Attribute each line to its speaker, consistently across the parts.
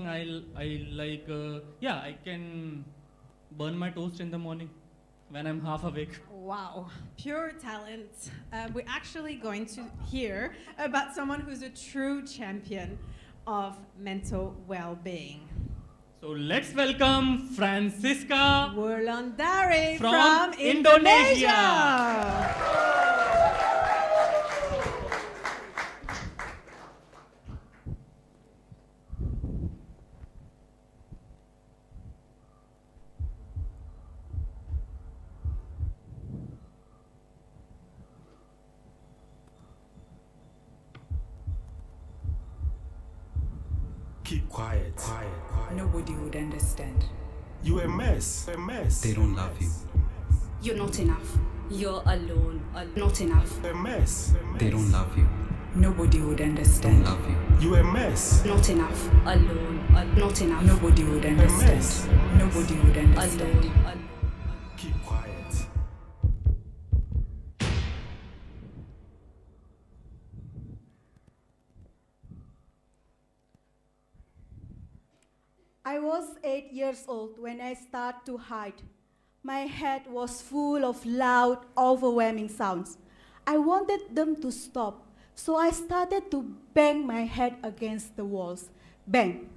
Speaker 1: I like, yeah, I can burn my toast in the morning when I'm half awake.
Speaker 2: Wow, pure talent. We're actually going to hear about someone who's a true champion of mental well-being.
Speaker 1: So let's welcome Fransisca
Speaker 2: Wulandari
Speaker 1: from
Speaker 2: Indonesia.
Speaker 3: Keep quiet.
Speaker 4: Nobody would understand.
Speaker 3: You a mess.
Speaker 5: They don't love you.
Speaker 6: You're not enough. You're alone. Not enough.
Speaker 3: A mess.
Speaker 5: They don't love you.
Speaker 4: Nobody would
Speaker 5: Don't
Speaker 4: understand.
Speaker 5: love you.
Speaker 3: You a mess.
Speaker 6: Not enough. Alone. Not enough.
Speaker 4: Nobody would
Speaker 3: mess.
Speaker 4: understand. Nobody would understand.
Speaker 6: Alone.
Speaker 3: Keep quiet.
Speaker 7: I was 8 years old when I started to hide. My head was full of loud, overwhelming sounds. I wanted them to stop, so I started to bang my head against the walls. Bang!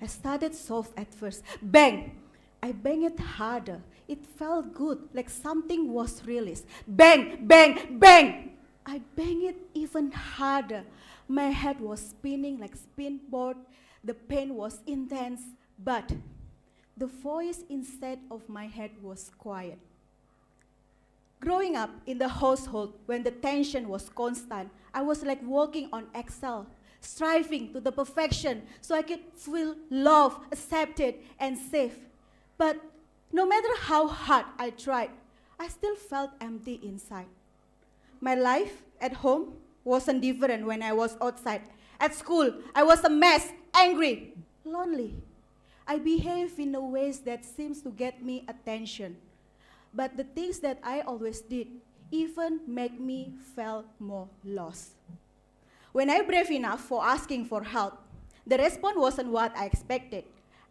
Speaker 7: I started soft at first. Bang! I banged it harder. It felt good, like something was released. Bang! Bang! Bang! I banged it even harder. My head was spinning like spinboard. The pain was intense, but the voice inside of my head was quiet. Growing up in the household when the tension was constant, I was like walking on eggshells, striving to the perfection so I could feel loved, accepted, and safe. But no matter how hard I tried, I still felt empty inside. My life at home wasn't different when I was outside. At school, I was a mess, angry, lonely. I behaved in a ways that seems to get me attention. But the things that I always did even make me feel more lost. When I brave enough for asking for help, the response wasn't what I expected.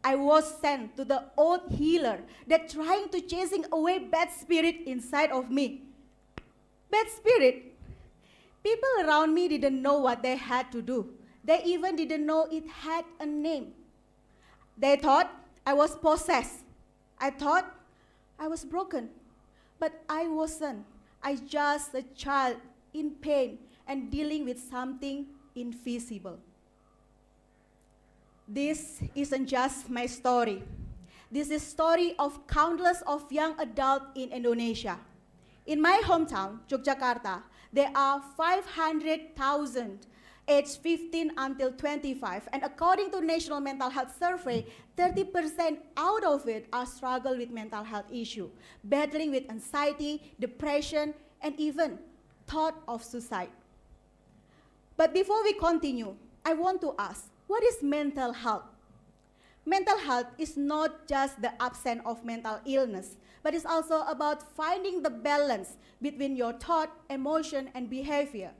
Speaker 7: I was sent to the old healer that trying to chasing away bad spirit inside of me. Bad spirit? People around me didn't know what they had to do. They even didn't know it had a name. They thought I was possessed. I thought I was broken. But I wasn't. I just a child in pain and dealing with something invisible. This isn't just my story. This is story of countless of young adults in Indonesia. In my hometown, Yogyakarta, there are 500,000 aged 15 until 25, and according to National Mental Health Survey, 30% out of it are struggle with mental health issue, battling with anxiety, depression, and even thought of suicide. But before we continue, I want to ask, what is mental health? Mental health is not just the absence of mental illness, but it's also about finding the balance between your thought, emotion, and behavior.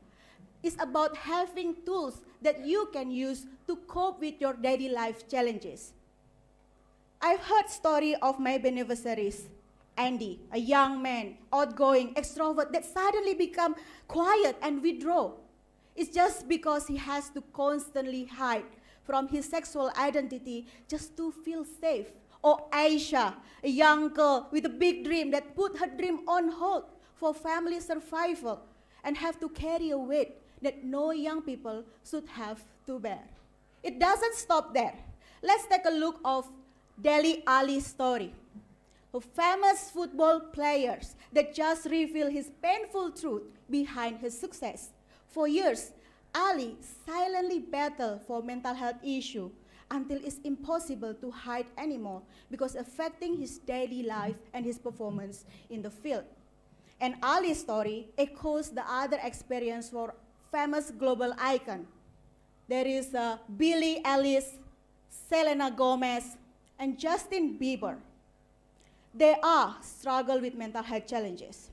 Speaker 7: It's about having tools that you can use to cope with your daily life challenges. I've heard stories of my beneficiaries. Andy, a young man, outgoing, extrovert, that suddenly become quiet and withdraw. It's just because he has to constantly hide from his sexual identity just to feel safe. Or Aisha, a young girl with a big dream that put her dream on hold for family survival and have to carry a weight that no young people should have to bear. It doesn't stop there. Let's take a look of Dele Alli's story. A famous football player that just revealed his painful truth behind his success. For years, Ali silently battled for mental health issue until it's impossible to hide anymore because affecting his daily life and his performance in the field. And Ali's story echoes the other experience for famous global icon. There is Billie Eilish, Selena Gomez, and Justin Bieber. They all struggle with mental health challenges.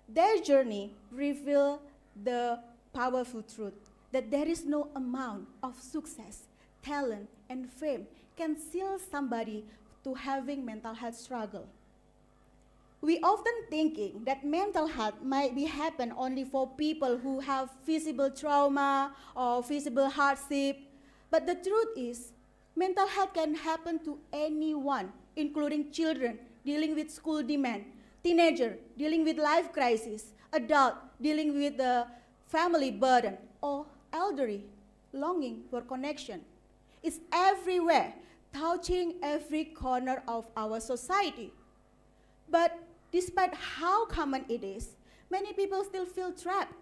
Speaker 7: Their journey reveals the powerful truth that there is no amount of success, talent, and fame can seal somebody to having mental health struggle. We often thinking that mental health might be happen only for people who have visible trauma or visible hardship, but the truth is, mental health can happen to anyone, including children dealing with school demand, teenager dealing with life crisis, adult dealing with the family burden, or elderly longing for connection. It's everywhere, touching every corner of our society. But despite how common it is, many people still feel trapped.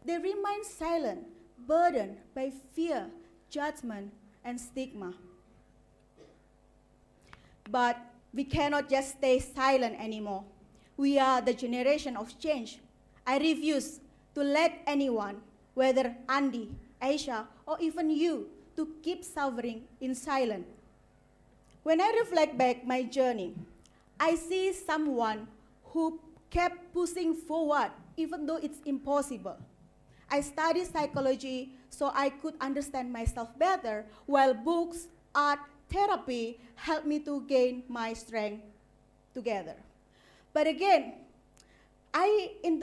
Speaker 7: They remain silent, burdened by fear, judgment, and stigma. But we cannot just stay silent anymore. We are the generation of change. I refuse to let anyone, whether Andy, Aisha, or even you, to keep suffering in silence. When I reflect back my journey, I see someone who kept pushing forward even though it's impossible. I studied psychology so I could understand myself better, while books, art, therapy helped me to gain my strength together. But again,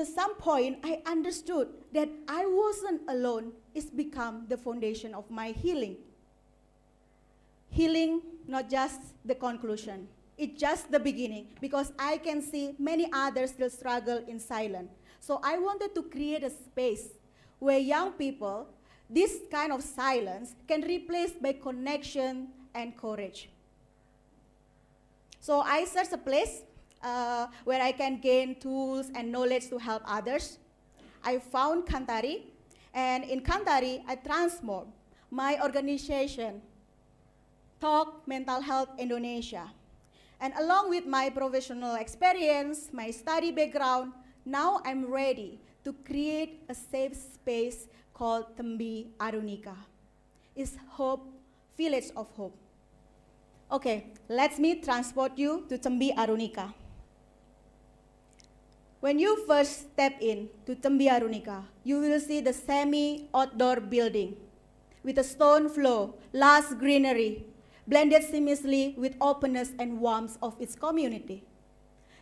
Speaker 7: some point, I understood that I wasn't alone. It's become the foundation of my healing. Healing, not just the conclusion. It's just the beginning, because I can see many others still struggle in silence. So I wanted to create a space where young people, this kind of silence can replace by connection and courage. So I searched a place where I can gain tools and knowledge to help others. I found Kanthari, and in Kanthari, I transformed my organization, Talk Mental Health Indonesia. And along with my professional experience, my study background, now I'm ready to create a safe space called Tembi Arunika. It's hope, village of hope. Okay, let me transport you to Tembi Arunika. When you first step in to Tembi Arunika, you will see the semi-outdoor building with a stone floor, lush greenery, blended seamlessly with openness and warmth of its community.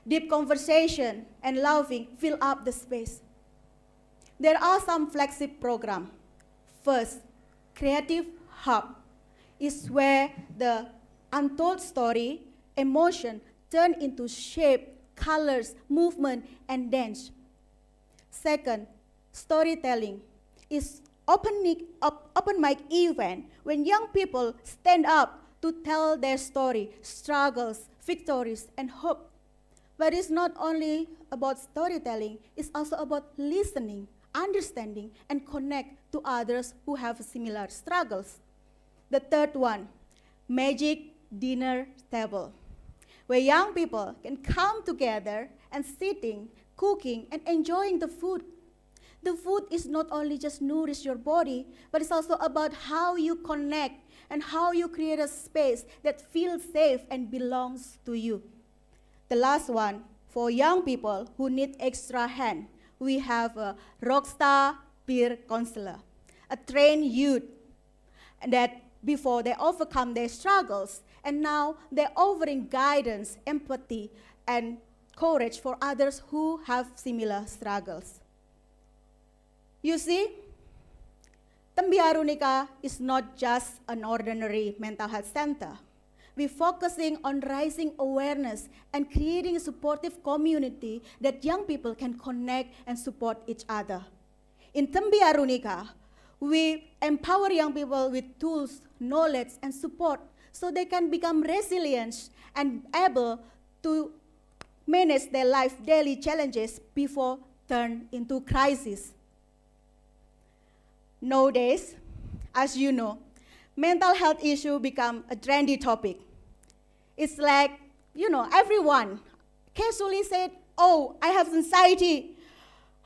Speaker 7: Deep conversation and laughing fill up the space. There are some flagship programs. First, Creative Hub is where the untold story, emotion turn into shape, colors, movement, and dance. Second, storytelling is open mic event when young people stand up to tell their story, struggles, victories, and hope. But it's not only about storytelling, it's also about listening, understanding, and connect to others who have similar struggles. The third one, Magic Dinner Table, where young people can come together and sitting, cooking, and enjoying the food. The food is not only just nourish your body, but it's also about how you connect and how you create a space that feels safe and belongs to you. The last one, for young people who need extra hand, we have a Rockstar Peer Counselor, a trained youth that before they overcome their struggles, and now they're offering guidance, empathy, and courage for others who have similar struggles. You see, Tembi Arunika is not just an ordinary mental health center. We're focusing on raising awareness and creating a supportive community that young people can connect and support each other. In Tembi Arunika, we empower young people with tools, knowledge, and support so they can become resilient and able to manage their life daily challenges before turn into crisis. Nowadays, as you know, mental health issue become a trendy topic. It's like, everyone casually said, oh, I have anxiety.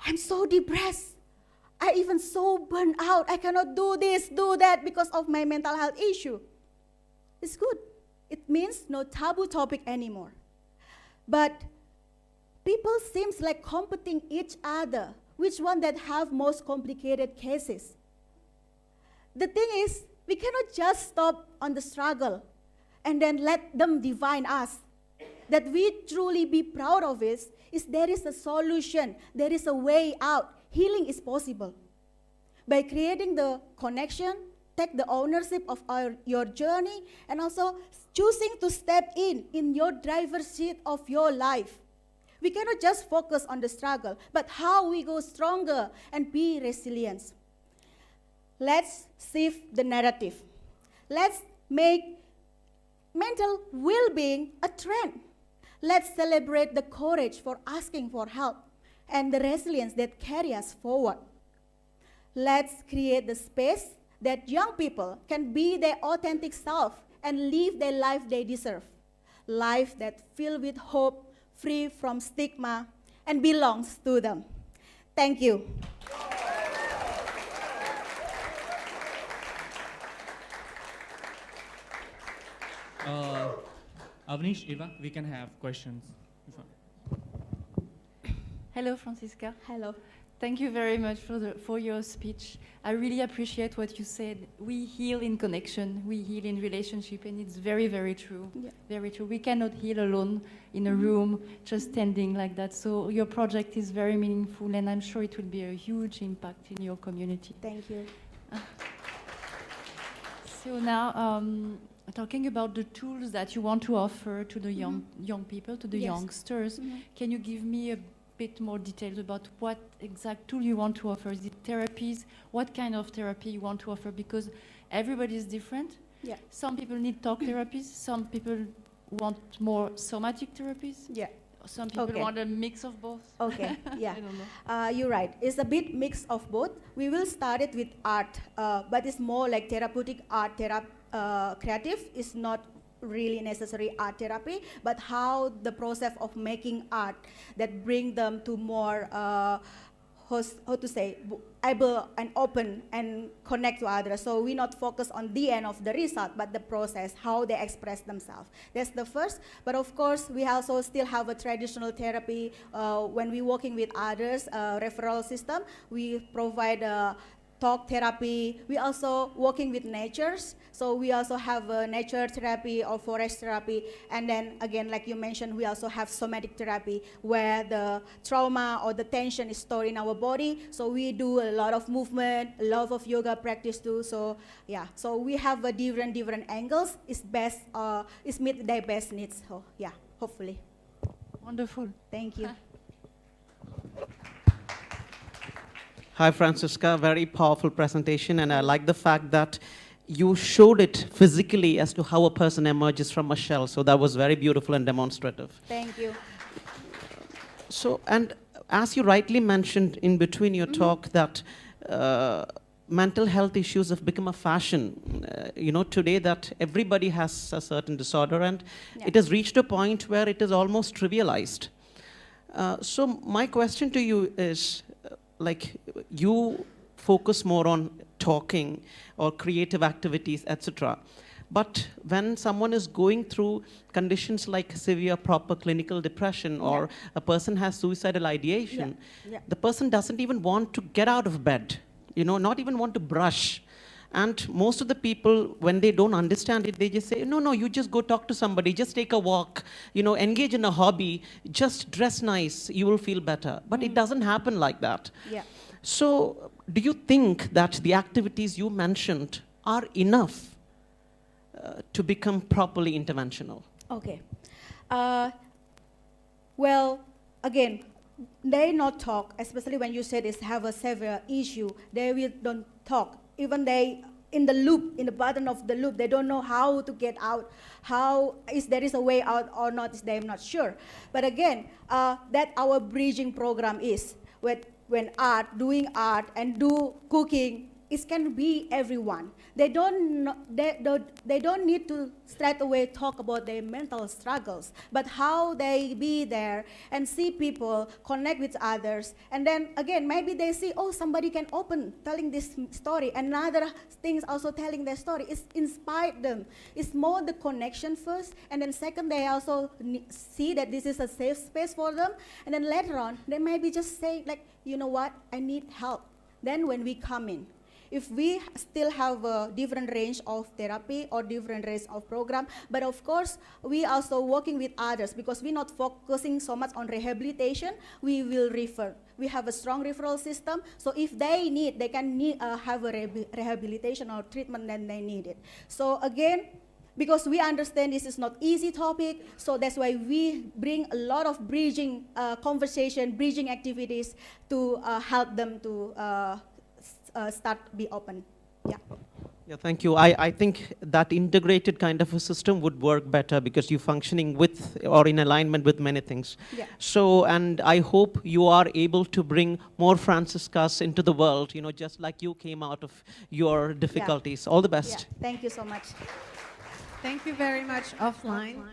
Speaker 7: I'm so depressed. I even so burned out. I cannot do this, do that because of my mental health issue. It's good. It means no taboo topic anymore. But people seems like competing each other, which one that have most complicated cases. The thing is, We cannot just stop on the struggle and then let them define us. That we truly be proud of is there is a solution, there is a way out. Healing is possible. By creating the connection, take the ownership of your journey, and also choosing to step in your driver's seat of your life. We cannot just focus on the struggle, but how we go stronger and be resilient. Let's shift the narrative. Let's make mental well-being a trend. Let's celebrate the courage for asking for help and the resilience that carry us forward. Let's create the space that young people can be their authentic self and live the life they deserve. Life that filled with hope, free from stigma, and belongs to them. Thank you.
Speaker 1: Avnish, Eva, we can have questions.
Speaker 8: Hello, Fransisca.
Speaker 7: Hello.
Speaker 8: Thank you very much for your speech. I really appreciate what you said. We heal in connection, we heal in relationship, and it's very, very true.
Speaker 7: Yeah.
Speaker 8: Very true. We cannot heal alone in a room, just standing like that. So your project is very meaningful, and I'm sure it will be a huge impact in your community.
Speaker 7: Thank you.
Speaker 8: So now, talking about the tools that you want to offer to the young people, to the
Speaker 7: Yes.
Speaker 8: youngsters, can you give me a bit more details about what exact tool you want to offer? Is it therapies? What kind of therapy you want to offer? Because everybody is different.
Speaker 7: Yeah.
Speaker 8: Some people need talk therapies. Some people want more somatic therapies.
Speaker 7: Yeah.
Speaker 8: Some people
Speaker 7: Okay.
Speaker 8: want a mix of both.
Speaker 7: Okay, yeah.
Speaker 8: I don't know.
Speaker 7: You're right. It's a bit mix of both. We will start it with art, but it's more like therapeutic art. Creative is not really necessary art therapy, but how the process of making art that bring them to more, able and open and connect to others. So we not focus on the end of the result, but the process, how they express themselves. That's the first. But of course, we also still have a traditional therapy when we working with others, referral system. We provide talk therapy. We also working with natures. So we also have nature therapy or forest therapy. And then again, like you mentioned, we also have somatic therapy where the trauma or the tension is stored in our body. So we do a lot of movement, a lot of yoga practice too. So yeah, so we have a different angles. It's best, it's meet their best needs. So yeah, hopefully.
Speaker 8: Wonderful.
Speaker 7: Thank you.
Speaker 9: Hi, Fransisca. Very powerful presentation, and I like the fact that you showed it physically as to how a person emerges from a shell. So that was very beautiful and demonstrative.
Speaker 7: Thank you.
Speaker 9: So, and as you rightly mentioned in between your talk that mental health issues have become a fashion. Today that everybody has a certain disorder, and it has reached a point where it is almost trivialized. So my question to you is, like, you focus more on talking or creative activities, etc. But when someone is going through conditions like severe proper clinical depression, or a person has suicidal ideation, the person doesn't even want to get out of bed, not even want to brush. And most of the people, when they don't understand it, they just say, no, you just go talk to somebody, just take a walk, engage in a hobby, just dress nice, you will feel better. But it doesn't happen like that.
Speaker 7: Yeah.
Speaker 9: So do you think that the activities you mentioned are enough to become properly interventional?
Speaker 7: Okay. Well, again, they not talk, especially when you say they have a severe issue, they will don't talk. Even they in the loop, in the bottom of the loop, they don't know how to get out, there is a way out or not, they're not sure. But again, that our bridging program is, when doing art and do cooking, it can be everyone. They don't need to straight away talk about their mental struggles, but how they be there and see people, connect with others. And then again, maybe they see, oh, somebody can open telling this story. Another things also telling their story. It's inspired them. It's more the connection first. And then second, they also see that this is a safe space for them. And then later on, they maybe just say like, you know what, I need help. Then when we come in, if we still have a different range of therapy or different range of program, but of course, we also working with others because we're not focusing so much on rehabilitation, we will refer. We have a strong referral system, so if they need, they can have a rehabilitation or treatment, then they need it. So again, because we understand this is not easy topic, so that's why we bring a lot of bridging conversation, bridging activities to help them to start be open. Yeah.
Speaker 9: Yeah, thank you. I think that integrated kind of a system would work better because you're functioning with or in alignment with many things.
Speaker 7: Yeah.
Speaker 9: So, and I hope you are able to bring more Franciscas into the world, just like you came out of your difficulties. All the best.
Speaker 7: Yeah. Thank you so much.
Speaker 2: Thank you very much. Offline.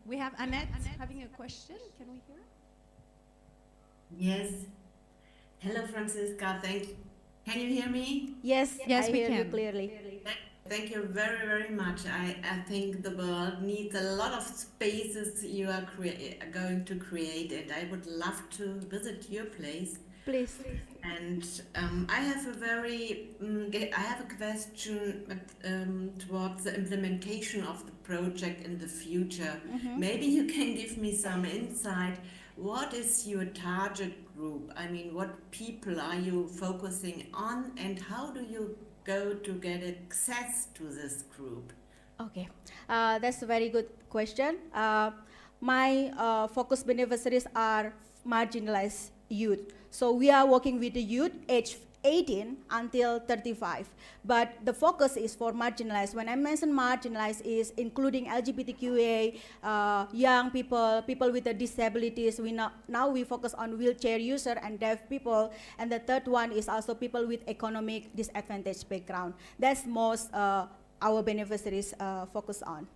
Speaker 2: We have Annette having a question. Can we hear?
Speaker 10: Yes. Hello, Fransisca. Can you hear me?
Speaker 7: Yes,
Speaker 2: Yes,
Speaker 7: I
Speaker 2: we
Speaker 7: hear you
Speaker 2: can.
Speaker 7: clearly.
Speaker 10: Thank you very, very much. I think the world needs a lot of spaces you are going to create, and I would love to visit your place.
Speaker 7: Please.
Speaker 10: And I have a question towards the implementation of the project in the future. Maybe you can give me some insight. What is your target group? I mean, what people are you focusing on, and how do you go to get access to this group?
Speaker 7: Okay, that's a very good question. My focus beneficiaries are marginalized youth. So we are working with the youth aged 18 until 35. But the focus is for marginalized. When I mention marginalized is including LGBTQA, young people, people with the disabilities. Now we focus on wheelchair user and deaf people. And the third one is also people with economic disadvantaged background. That's most our beneficiaries focus on.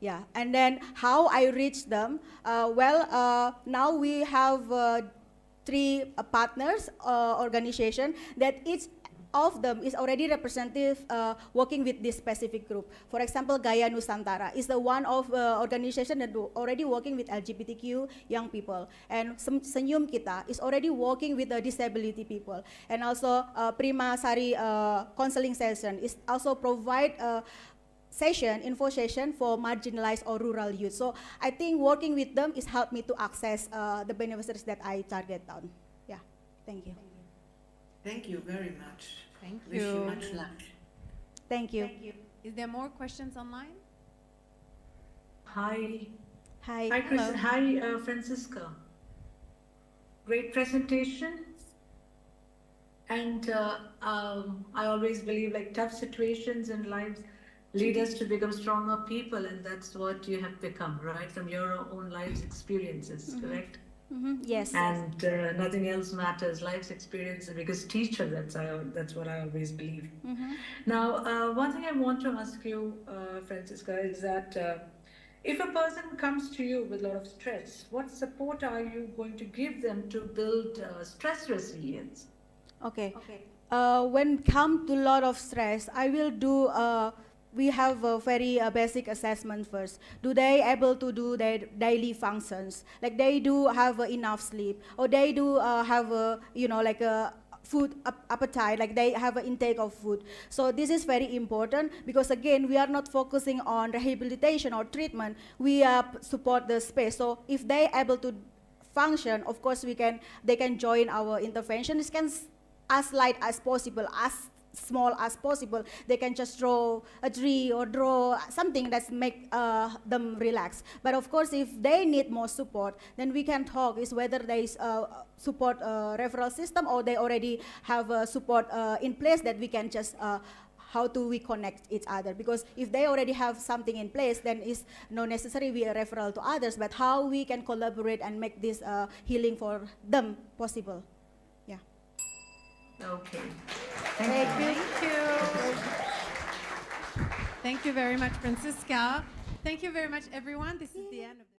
Speaker 7: Yeah, and then how I reach them? Now we have 3 partners organization that each of them is already representative working with this specific group. For example, Gaya Nusantara is the one of organization that already working with LGBTQ young people, and Senyum Kita is already working with the disability people, and also Prima Sari counseling session is also provide info session for marginalized or rural youth. So I think working with them is helped me to access the beneficiaries that I target on. Yeah, thank you.
Speaker 10: Thank you very much.
Speaker 2: Thank
Speaker 10: Wish you
Speaker 2: you.
Speaker 10: much luck.
Speaker 7: Thank you.
Speaker 2: Is there more questions online?
Speaker 11: Hi.
Speaker 7: Hi.
Speaker 11: Hi, Chris.
Speaker 2: Hello.
Speaker 11: Hi, Francisca. Great presentation. And I always believe like tough situations in lives lead us to become stronger people, and that's what you have become, right? From your own life's experiences, correct?
Speaker 7: Yes.
Speaker 11: And nothing else matters. Life's experience is the biggest teacher. That's what I always believe. Now, one thing I want to ask you, Francisca, is that if a person comes to you with a lot of stress, what support are you going to give them to build stress resilience?
Speaker 7: Okay. When come to a lot of stress, I will do. We have a very basic assessment first. Do they able to do their daily functions? Like they do have enough sleep, or they do have like a food appetite, like they have an intake of food. So this is very important because again, we are not focusing on rehabilitation or treatment. We support the space. So if they able to function, of course they can join our intervention. It can as light as possible, as small as possible. They can just draw a tree or draw something that make them relax. But of course, if they need more support, then we can talk is whether there is support referral system, or they already have a support in place that we can just how do we connect each other? Because if they already have something in place, then it's not necessary we referral to others, but how we can collaborate and make this healing for them possible. Yeah.
Speaker 11: Okay.
Speaker 2: Thank you. Thank you very much, Francisca. Thank you very much, everyone. This is the end of